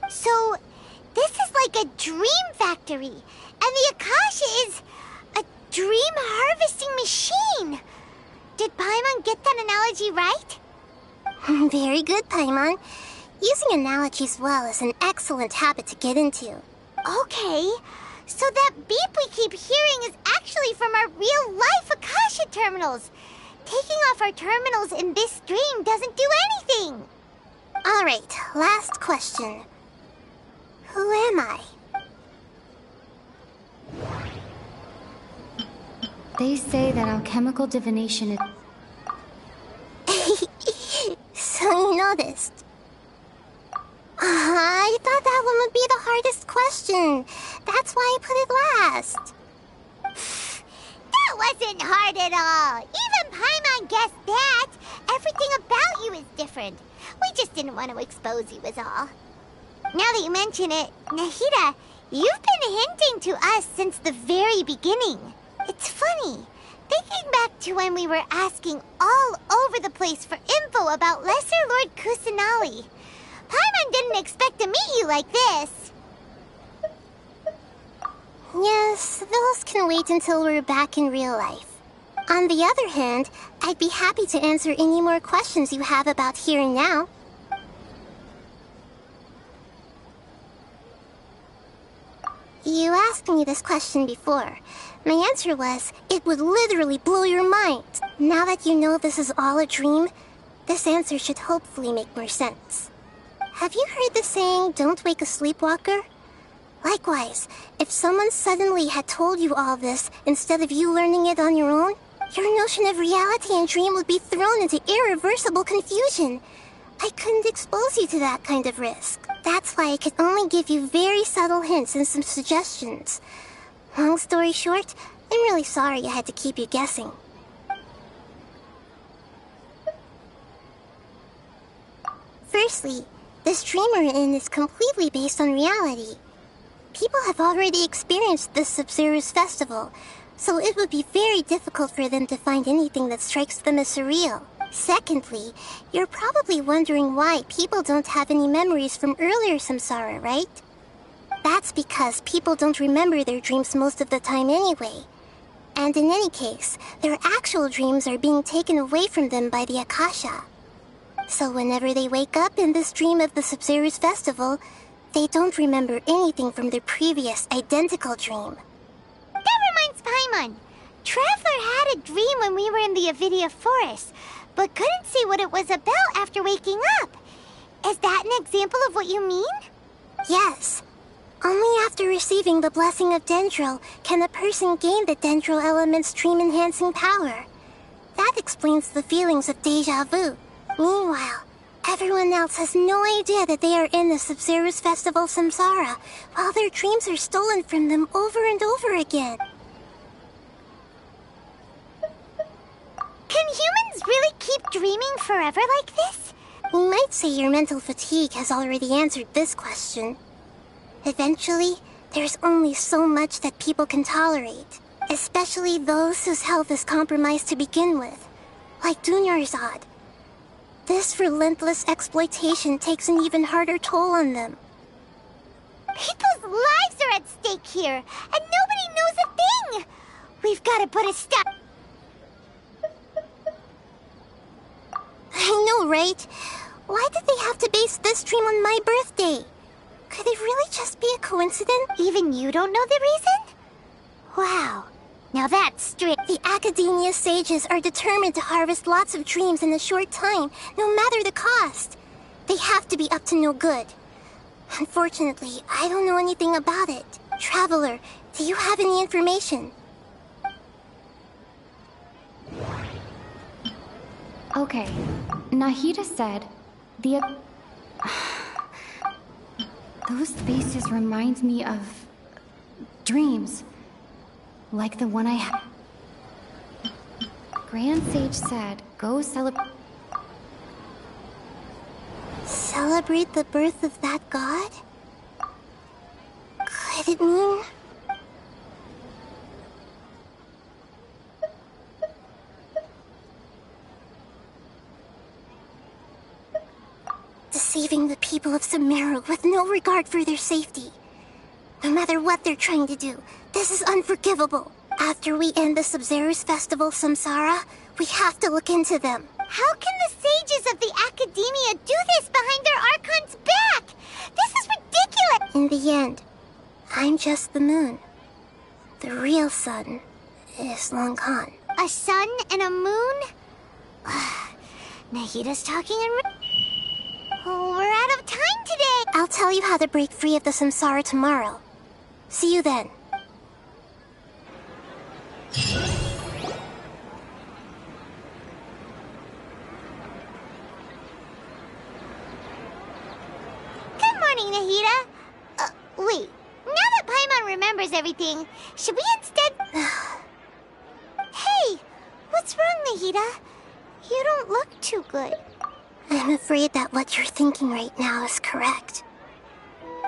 So, this is like a dream factory, and the Akasha is a dream harvesting machine. Did Paimon get that analogy right? Very good, Paimon. Using analogies well is an excellent habit to get into. Okay, so that beep we keep hearing is actually from our real-life Akasha terminals. Taking off our terminals in this dream doesn't do anything. Alright, last question. Who am I? They say that alchemical divination is... So you noticed. I thought that one would be the hardest question. That's why I put it last. That wasn't hard at all. Even Paimon guessed that. Everything about you is different. We just didn't want to expose you is all. Now that you mention it, Nahida, you've been hinting to us since the very beginning. It's funny, thinking back to when we were asking all over the place for info about Lesser Lord Kusanali. Paimon didn't expect to meet you like this. Yes, those can wait until we're back in real life. On the other hand, I'd be happy to answer any more questions you have about here and now. You asked me this question before. My answer was, it would literally blow your mind. Now that you know this is all a dream, this answer should hopefully make more sense. Have you heard the saying, don't wake a sleepwalker? Likewise, if someone suddenly had told you all this instead of you learning it on your own, your notion of reality and dream would be thrown into irreversible confusion. I couldn't expose you to that kind of risk. That's why I could only give you very subtle hints and some suggestions. Long story short, I'm really sorry I had to keep you guessing. Firstly, this dream we're in is completely based on reality. People have already experienced this Sub-Zero's festival, so it would be very difficult for them to find anything that strikes them as surreal. Secondly, you're probably wondering why people don't have any memories from earlier samsara, right? That's because people don't remember their dreams most of the time anyway. And in any case, their actual dreams are being taken away from them by the Akasha. So whenever they wake up in this dream of the Sub-Zero's festival, they don't remember anything from their previous identical dream. That reminds Paimon. Traveler had a dream when we were in the Avidia forest, but couldn't see what it was about after waking up. Is that an example of what you mean? Yes. Only after receiving the blessing of Dendro can a person gain the Dendro element's dream-enhancing power. That explains the feelings of deja vu. Meanwhile, everyone else has no idea that they are in the Sub-Zero's festival samsara, while their dreams are stolen from them over and over again. Can humans really keep dreaming forever like this? We might say your mental fatigue has already answered this question. Eventually, there's only so much that people can tolerate, especially those whose health is compromised to begin with, like Dunyarzad. This relentless exploitation takes an even harder toll on them. People's lives are at stake here, and nobody knows a thing! We've got to put a stop. I know, right? Why did they have to base this dream on my birthday? Could it really just be a coincidence? Even you don't know the reason? Wow. Now that's straight. The Academia sages are determined to harvest lots of dreams in a short time, no matter the cost. They have to be up to no good. Unfortunately, I don't know anything about it. Traveler, do you have any information? Okay, Nahida said those faces remind me of dreams. Like the one I had. Grand Sage said, go celebrate the birth of that god? Could it mean... The deceiving the people of Sumeru with no regard for their safety. No matter what they're trying to do, this is unforgivable. After we end the Sub-Zero's festival, Samsara, we have to look into them. How can the sages of the Academia do this behind their Archon's back? This is ridiculous! In the end, I'm just the moon. The real sun is long gone. A sun and a moon? Nahida's talking in... Oh, we're out of time today! I'll tell you how to break free of the Samsara tomorrow. See you then. Good morning, Nahida. Wait. Now that Paimon remembers everything, should we instead... Hey! What's wrong, Nahida? You don't look too good. I'm afraid that what you're thinking right now is correct.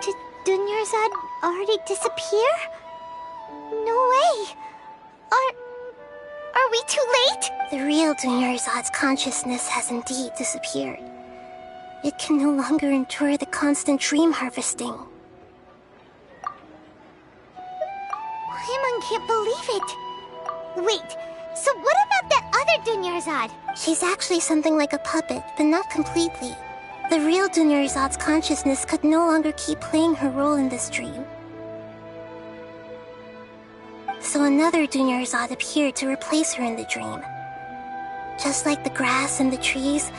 Did Dunyarzad already disappear? No way! Are we too late? The real Dunyarzad's consciousness has indeed disappeared. It can no longer endure the constant dream harvesting. Paimon can't believe it. Wait, so what about that other Dunyarzad? She's actually something like a puppet, but not completely. The real Dunyarzad's consciousness could no longer keep playing her role in this dream. So another Dunyarzad appeared to replace her in the dream. Just like the grass and the trees,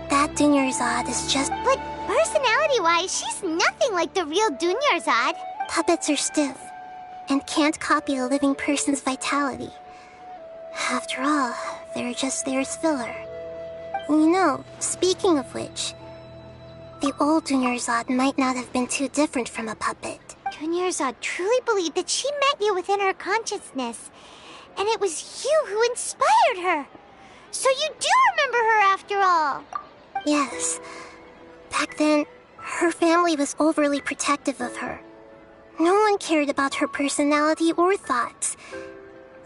that Dunyarzad is just... But personality-wise, she's nothing like the real Dunyarzad. Puppets are stiff, and can't copy a living person's vitality. After all, they're just there as filler. You know, speaking of which, the old Dunyarzad might not have been too different from a puppet. Dunyarzad truly believed that she met you within her consciousness, and it was you who inspired her. So you do remember her after all. Yes. Back then, her family was overly protective of her. No one cared about her personality or thoughts.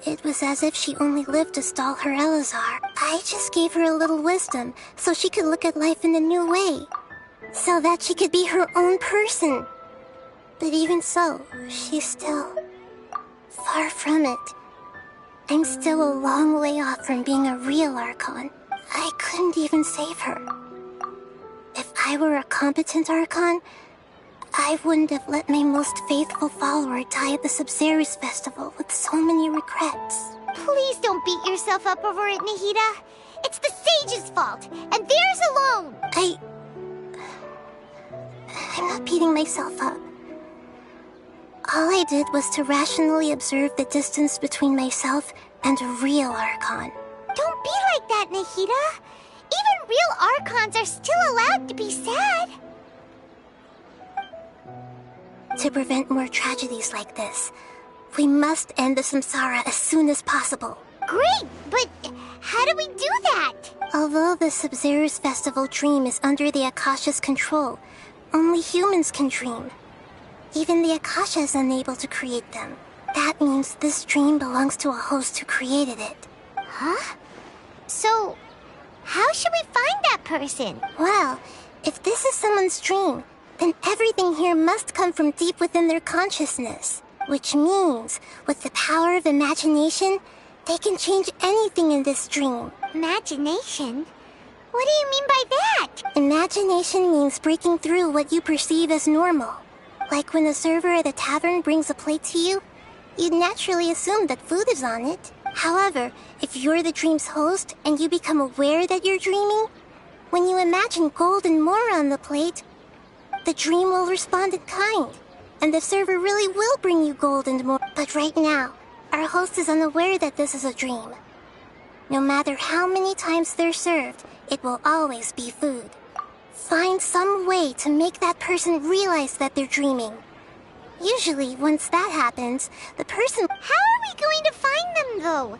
It was as if she only lived to stall her Elazar. I just gave her a little wisdom so she could look at life in a new way. So that she could be her own person. But even so, she's still far from it. I'm still a long way off from being a real Archon. I couldn't even save her. If I were a competent Archon, I wouldn't have let my most faithful follower die at the Sub-Zero's festival with so many regrets. Please don't beat yourself up over it, Nahida. It's the sage's fault, and theirs alone. I'm not beating myself up. All I did was to rationally observe the distance between myself and a real Archon. Don't be like that, Nahida. Even real Archons are still allowed to be sad. To prevent more tragedies like this, we must end the Samsara as soon as possible. Great, but how do we do that? Although the Sub-Zero's festival dream is under the Akasha's control, only humans can dream. Even the Akasha is unable to create them. That means this dream belongs to a host who created it. Huh? So, how should we find that person? Well, if this is someone's dream, then everything here must come from deep within their consciousness. Which means, with the power of imagination, they can change anything in this dream. Imagination? What do you mean by that? Imagination means breaking through what you perceive as normal. Like when the server at a tavern brings a plate to you, you'd naturally assume that food is on it. However, if you're the dream's host and you become aware that you're dreaming, when you imagine gold and more on the plate, the dream will respond in kind, and the server really will bring you gold and more. But right now, our host is unaware that this is a dream. No matter how many times they're served, it will always be food. Find some way to make that person realize that they're dreaming. Usually, once that happens, the person... How are we going to find them, though?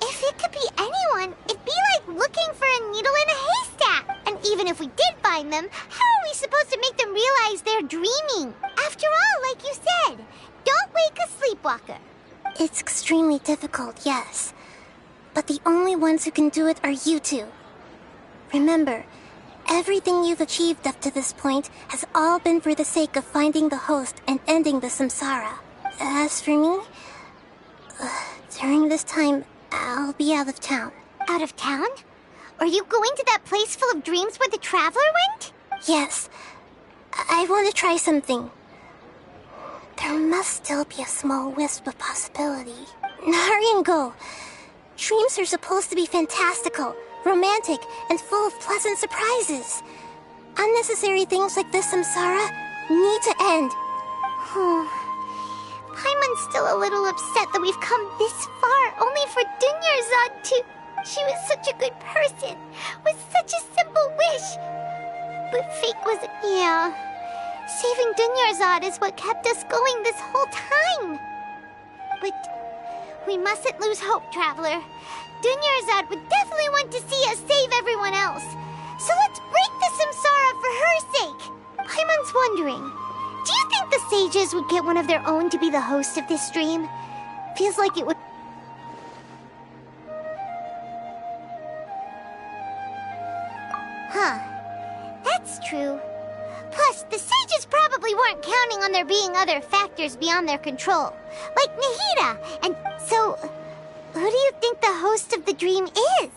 If it could be anyone, it'd be like looking for a needle in a haystack. And even if we did find them, how are we supposed to make them realize they're dreaming? After all, like you said, don't wake a sleepwalker. It's extremely difficult, yes. But the only ones who can do it are you two. Remember, Everything you've achieved up to this point has all been for the sake of finding the host and ending the samsara. As for me, during this time, I'll be out of town. Out of town? Are you going to that place full of dreams where the Traveler went? Yes. I want to try something. There must still be a small wisp of possibility. Hurry and go. Dreams are supposed to be fantastical, romantic, and full of pleasant surprises. Unnecessary things like this samsara need to end. Paimon's still a little upset that we've come this far only for Dunyarzad to... She was such a good person, with such a simple wish. But fate was... Yeah. Saving Dunyarzad is what kept us going this whole time. But we mustn't lose hope, Traveler. Dunyarzad would definitely want to see us save everyone else. So let's break the samsara for her sake. Paimon's wondering, do you think the sages would get one of their own to be the host of this stream? Feels like it would... Huh. That's true. Plus, the sages probably weren't counting on there being other factors beyond their control. Like Nahida, and so... Who do you think the host of the dream is?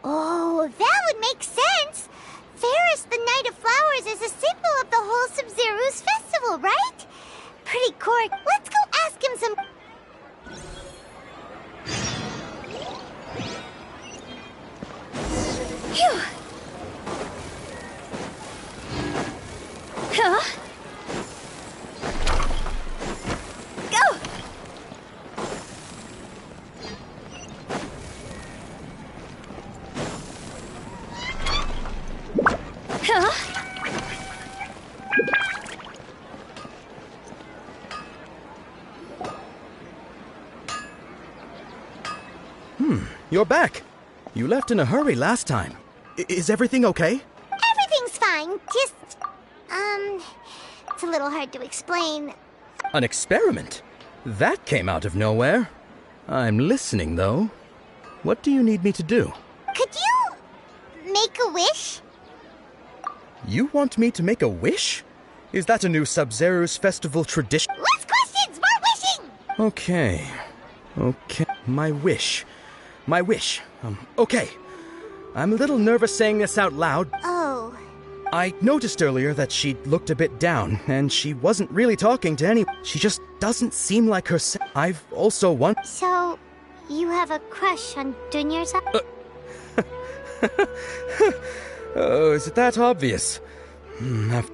Oh, that would make sense! Ferris, the Knight of Flowers, is a symbol of the wholesome Zeru's festival, right? Pretty Cork, let's go ask him some... Phew! Huh? Go! Huh? You're back. You left in a hurry last time. Is everything okay? Everything's fine, just... It's a little hard to explain. An experiment? That came out of nowhere. I'm listening, though. What do you need me to do? Could you... make a wish? You want me to make a wish? Is that a new Sub-Zero's festival tradition? Less questions! More wishing! Okay. My wish. Okay. I'm a little nervous saying this out loud. Oh. I noticed earlier that she looked a bit down, and she wasn't really talking to anyone. She just doesn't seem like herself. I've also So, you have a crush on Dunyarzad? Oh, is it that obvious?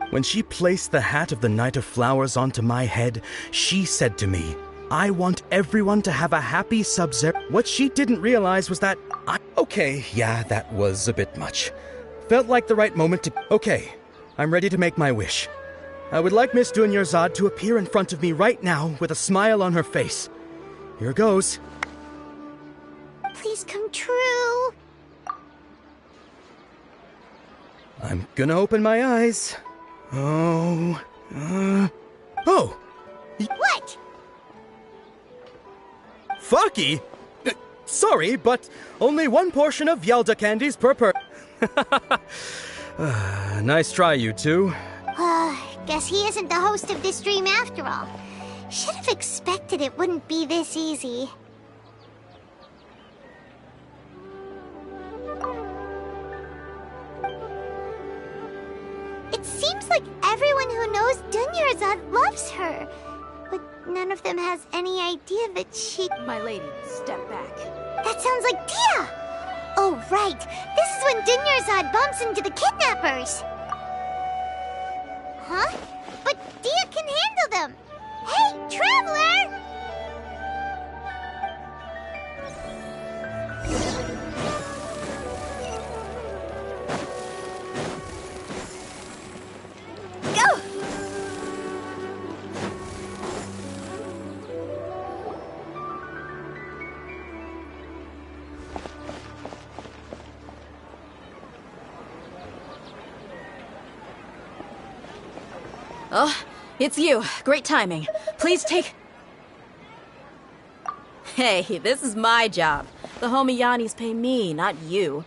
When she placed the hat of the Knight of Flowers onto my head, she said to me, I want everyone to have a happy Sub-Zero. What she didn't realize was that Okay, yeah, that was a bit much. Felt like the right moment to... Okay, I'm ready to make my wish. I would like Miss Dunyarzad to appear in front of me right now with a smile on her face. Here goes. Please come true. I'm gonna open my eyes. Oh. What? Fucky? Sorry, but only one portion of Yelda candies per nice try, you two. Guess he isn't the host of this stream after all. Should have expected it wouldn't be this easy. It seems like everyone who knows Dunyarzad loves her. But none of them has any idea that she... My lady, step back. That sounds like Dia! Oh, right. This is when Dunyarzad bumps into the kidnappers. Huh? But Dia can handle them. Hey, Traveler! Go! Oh, it's you. Great timing. Please take... Hey, this is my job. The homie Yannis pay me, not you.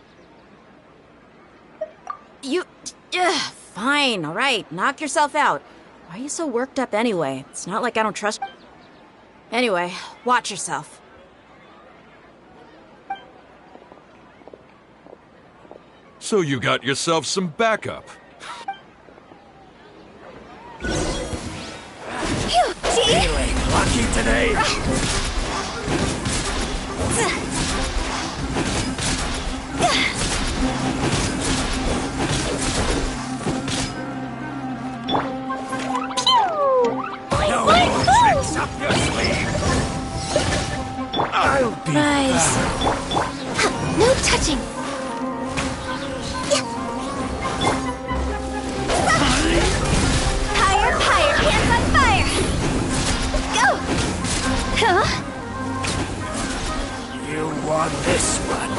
Fine, alright, knock yourself out. Why are you so worked up anyway? It's not like I don't trust you. Anyway, watch yourself. So you got yourself some backup. Feeling lucky today? No more tricks up your sleeve. I'll be Rise. back. No touching. Higher, higher, hands on fire! Go! Huh? You won this one.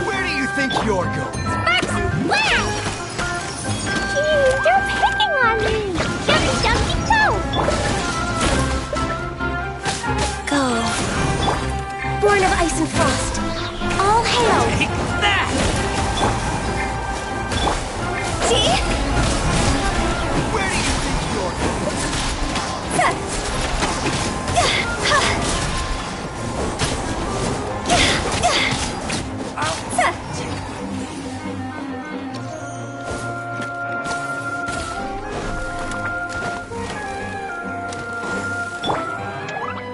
Where do you think you're going? Wow! Jeez, you're picking on me! Jumpy, jumpy, go! Go. Born of ice and frost. All hail. Take that! See? Where do you think you're going?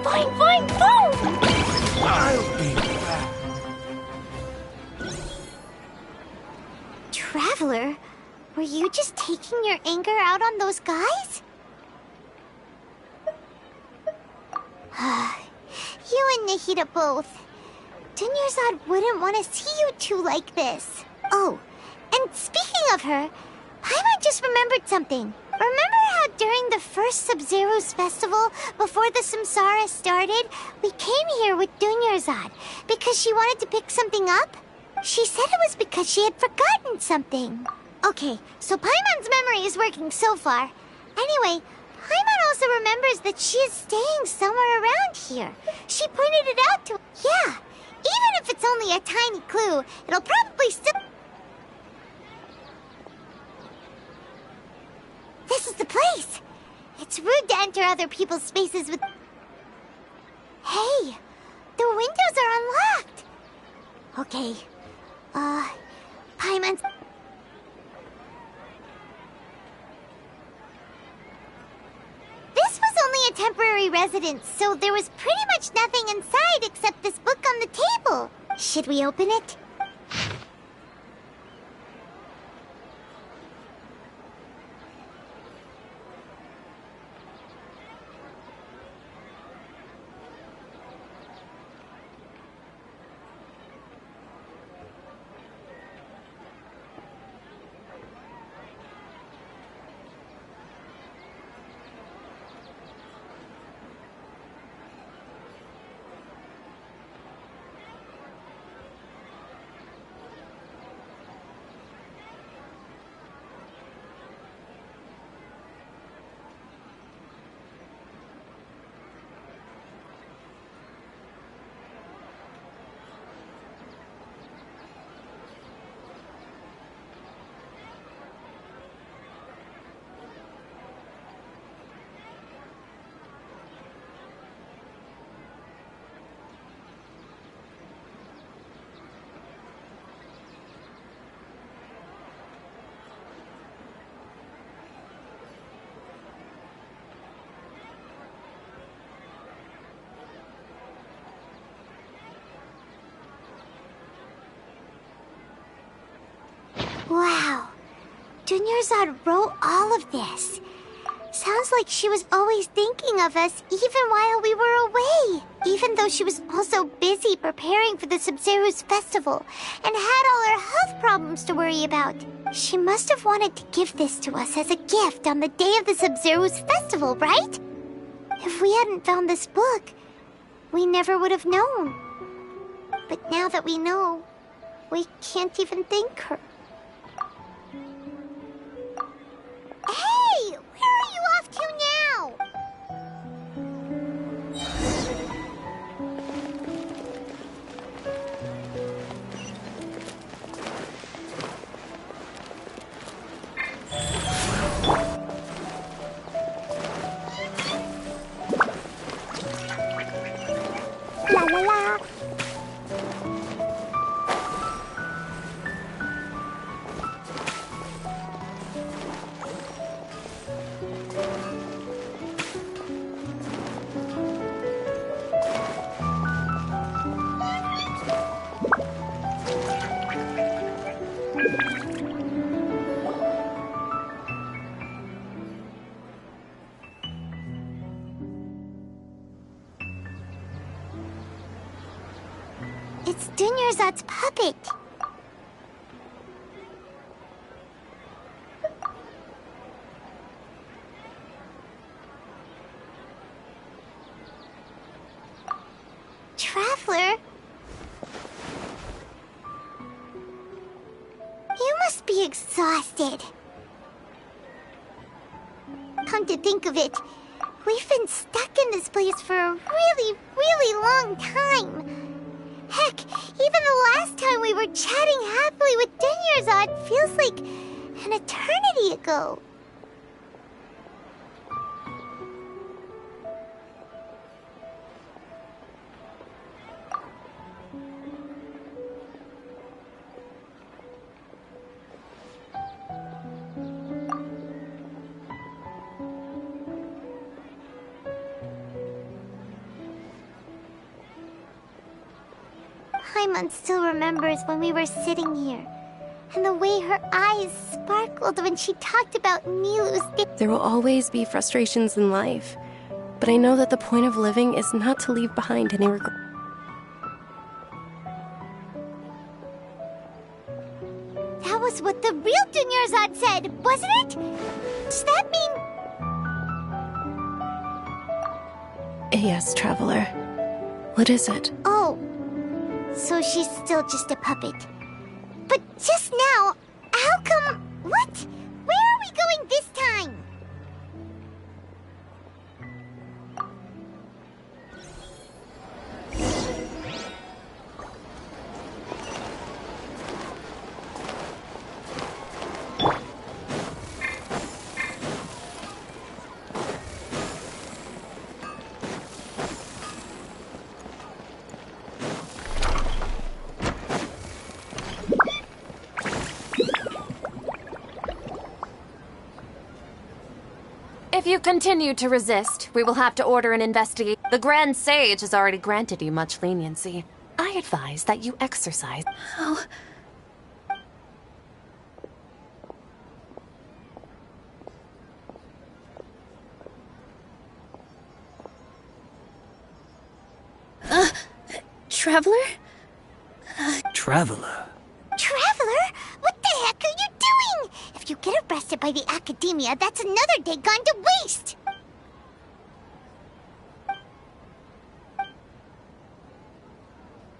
Boing, boing, boom! I'll be back. Traveler, were you just taking your anger out on those guys? You and Nahida both. Dunyarzad wouldn't want to see you two like this. Oh, and speaking of her, Paimon just remembered something. Remember how during the first Sub-Zero's festival, before the Samsara started, we came here with Dunyarzad because she wanted to pick something up? She said it was because she had forgotten something. Okay, so Paimon's memory is working so far. Anyway, Paimon also remembers that she is staying somewhere around here. She pointed it out to... Yeah, even if it's only a tiny clue, it'll probably still... This is the place! It's rude to enter other people's spaces with... Hey! The windows are unlocked! Okay. Paimon's... This was only a temporary residence, so there was pretty much nothing inside except this book on the table. Should we open it? Wow. Dunyarzad wrote all of this. Sounds like she was always thinking of us even while we were away. Even though she was also busy preparing for the Sub-Zero's festival and had all her health problems to worry about. She must have wanted to give this to us as a gift on the day of the Sub-Zero's festival, right? If we hadn't found this book, we never would have known. But now that we know, we can't even thank her. Hey! Where are you off to now? La la la. It's Dunyarzad's puppet. Traveler? You must be exhausted. Come to think of it, we've been stuck in this place for a really, really long time. Heck, even the last time we were chatting happily with Dunyarzad feels like an eternity ago. Paimon still remembers when we were sitting here, and the way her eyes sparkled when she talked about Nilu's day. There will always be frustrations in life, but I know that the point of living is not to leave behind any regret. That was what the real Dunyarzad said, wasn't it? Does that mean... Yes, Traveler. What is it? Oh, so she's still just a puppet. But just now, how come... What? Where are we going this time? If you continue to resist, we will have to order an investigation. The Grand Sage has already granted you much leniency. I advise that you exercise. Oh. Traveler? Traveler? Traveler? What the heck are you doing? If you get arrested by the Academia, that's another day gone to waste!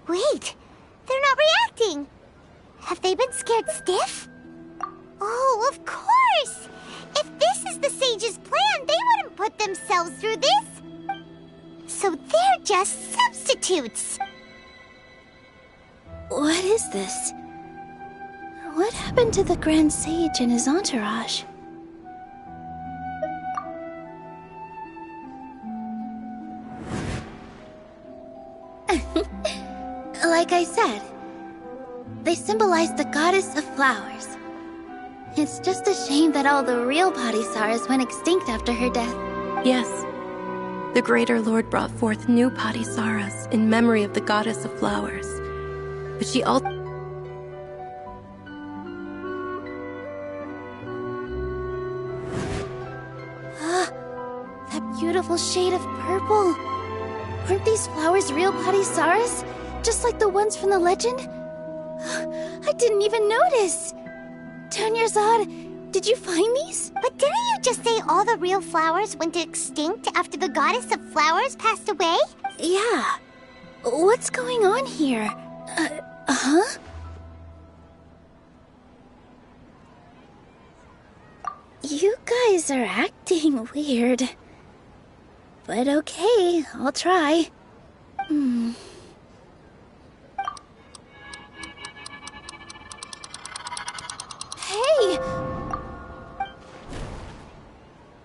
Wait, they're not reacting! Have they been scared stiff? Oh, of course! If this is the Sage's plan, they wouldn't put themselves through this! So they're just substitutes! What is this? What happened to the Grand Sage and his entourage? Like I said, they symbolize the goddess of flowers. It's just a shame that all the real Padisaras went extinct after her death. Yes. The Greater Lord brought forth new Padisaras in memory of the goddess of flowers. But she also... That beautiful shade of purple. Aren't these flowers real Padisaras? Just like the ones from the legend? I didn't even notice. Dunyarzad, did you find these? But didn't you just say all the real flowers went extinct after the goddess of flowers passed away? Yeah. What's going on here? Huh? You guys are acting weird. But okay, I'll try. Hey!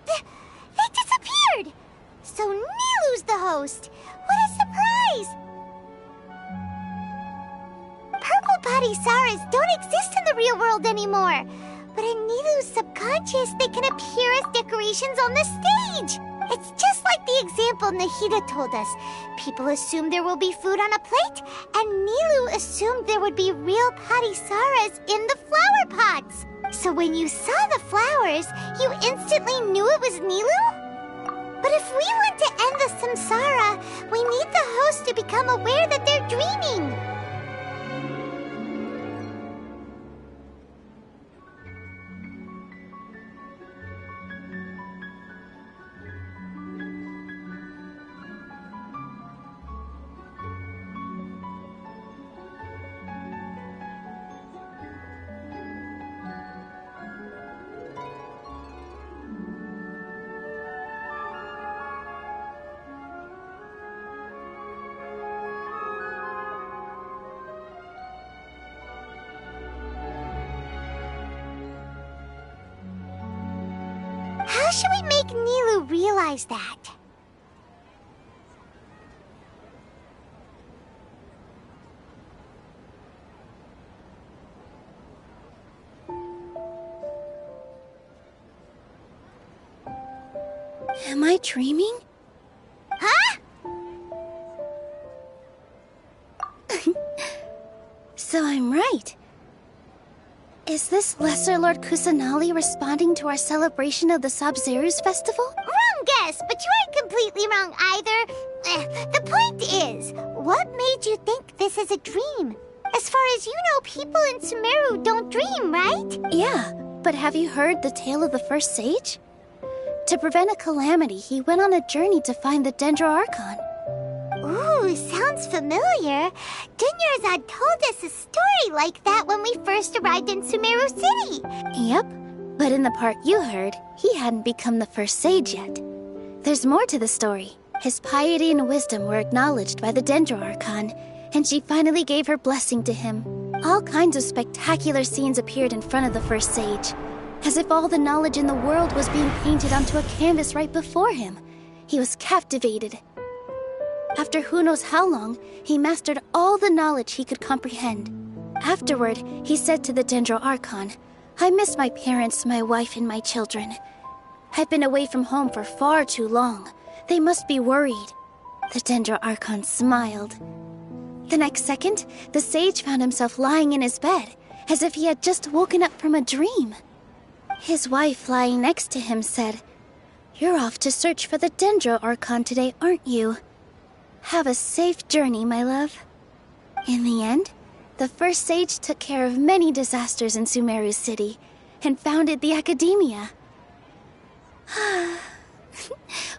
They disappeared! So Nilu's the host! What a surprise! Palisaras don't exist in the real world anymore. But in Nilu's subconscious, they can appear as decorations on the stage. It's just like the example Nahida told us. People assumed there will be food on a plate, and Nilu assumed there would be real Palisaras in the flower pots. So when you saw the flowers, you instantly knew it was Nilu? But if we want to end the samsara, we need the host to become aware that they're dreaming. How should we make Nilu realize that? Am I dreaming? Huh? So I'm right. Is this Lesser Lord Kusanali responding to our celebration of the Sabzeruz festival? Wrong guess, but you aren't completely wrong either. The point is, what made you think this is a dream? As far as you know, people in Sumeru don't dream, right? Yeah, but have you heard the tale of the first sage? To prevent a calamity, he went on a journey to find the Dendro Archon. Ooh, sounds familiar. Dunyarzad told us a story like that when we first arrived in Sumeru City. Yep, but in the part you heard, he hadn't become the first sage yet. There's more to the story. His piety and wisdom were acknowledged by the Dendro Archon, and she finally gave her blessing to him. All kinds of spectacular scenes appeared in front of the first sage, as if all the knowledge in the world was being painted onto a canvas right before him. He was captivated. After who knows how long, he mastered all the knowledge he could comprehend. Afterward, he said to the Dendro Archon, "I miss my parents, my wife, and my children. I've been away from home for far too long. They must be worried." The Dendro Archon smiled. The next second, the sage found himself lying in his bed, as if he had just woken up from a dream. His wife, lying next to him, said, "You're off to search for the Dendro Archon today, aren't you? Have a safe journey, my love." In the end, the first sage took care of many disasters in Sumeru City and founded the Academia.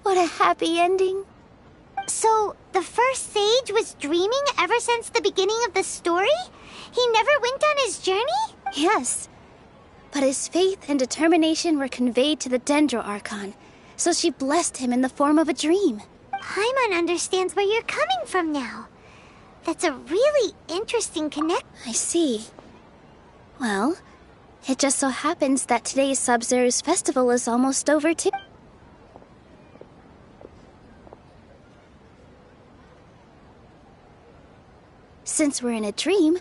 What a happy ending. So, the first sage was dreaming ever since the beginning of the story? He never went on his journey? Yes, but his faith and determination were conveyed to the Dendro Archon, so she blessed him in the form of a dream. Paimon understands where you're coming from now. That's a really interesting I see. Well, it just so happens that today's Sabzeruz festival is almost over too. Since we're in a dream,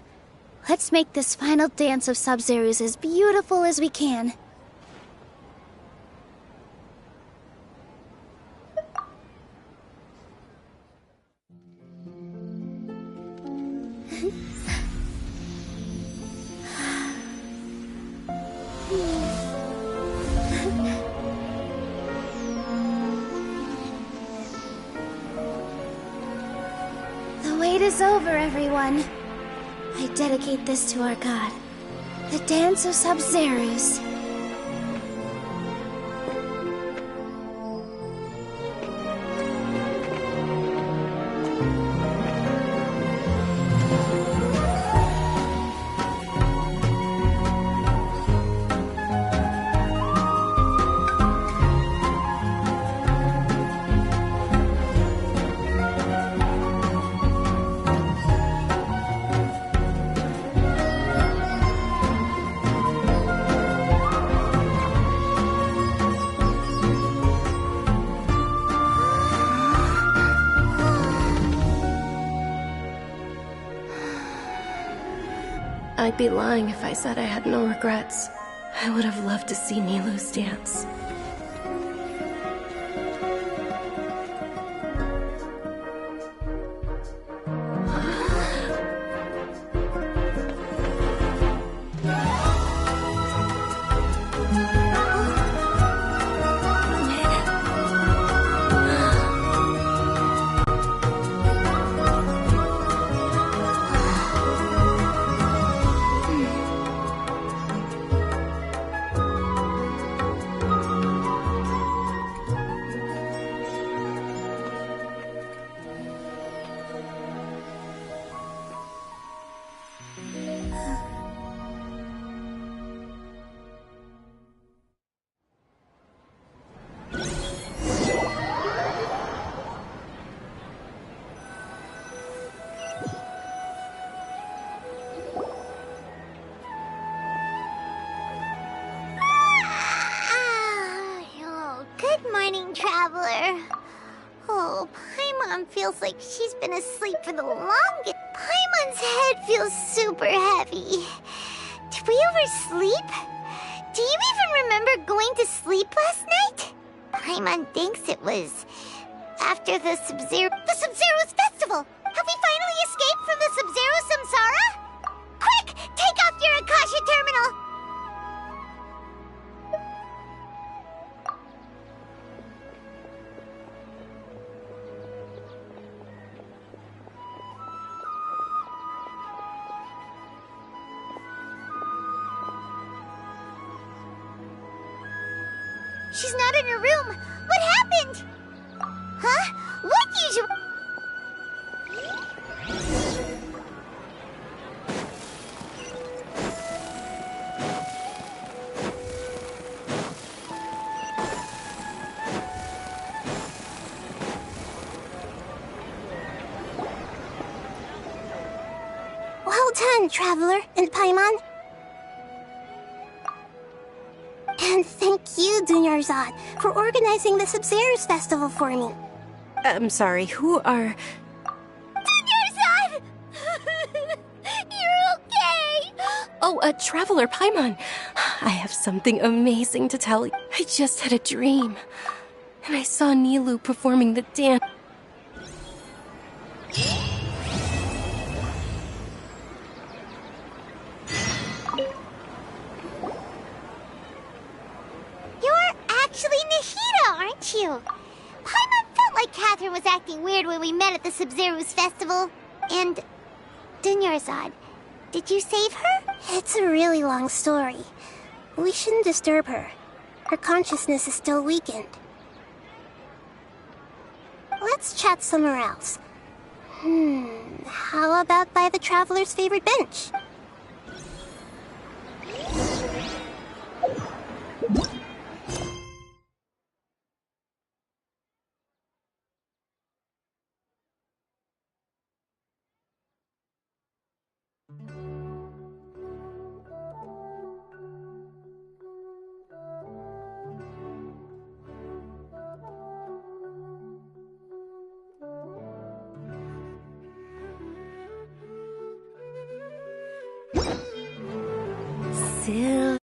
let's make this final dance of Sabzeruz as beautiful as we can. The wait is over, everyone. I dedicate this to our god, the dance of Sabzeruz. I'd be lying if I said I had no regrets. I would have loved to see Nilou's dance. Oh, good morning, traveler. Oh, Paimon feels like she's been asleep for the longest. Paimon's head feels super heavy. Did we oversleep? Do you even remember going to sleep last night? Paimon thinks it was after the Sub-Zero's festival. Have we finally escaped from the Sub-Zero samsara? Quick, take off your Akasha terminal. She's not in her room. What happened? Huh? What did you... Well done, Traveler and Paimon. And thank you, Dunyarzad, for organizing the Sub-Zero's festival for me. I'm sorry, who are... Dunyarzad! You're okay! Oh, Traveler Paimon. I have something amazing to tell you. I just had a dream. And I saw Nilou performing the dance. You're actually Nahida, aren't you? Paimon felt like Catherine was acting weird when we met at the Sub-Zero's festival. And... Dunyarzad, did you save her? It's a really long story. We shouldn't disturb her. Her consciousness is still weakened. Let's chat somewhere else. How about by the Traveler's favorite bench? Still...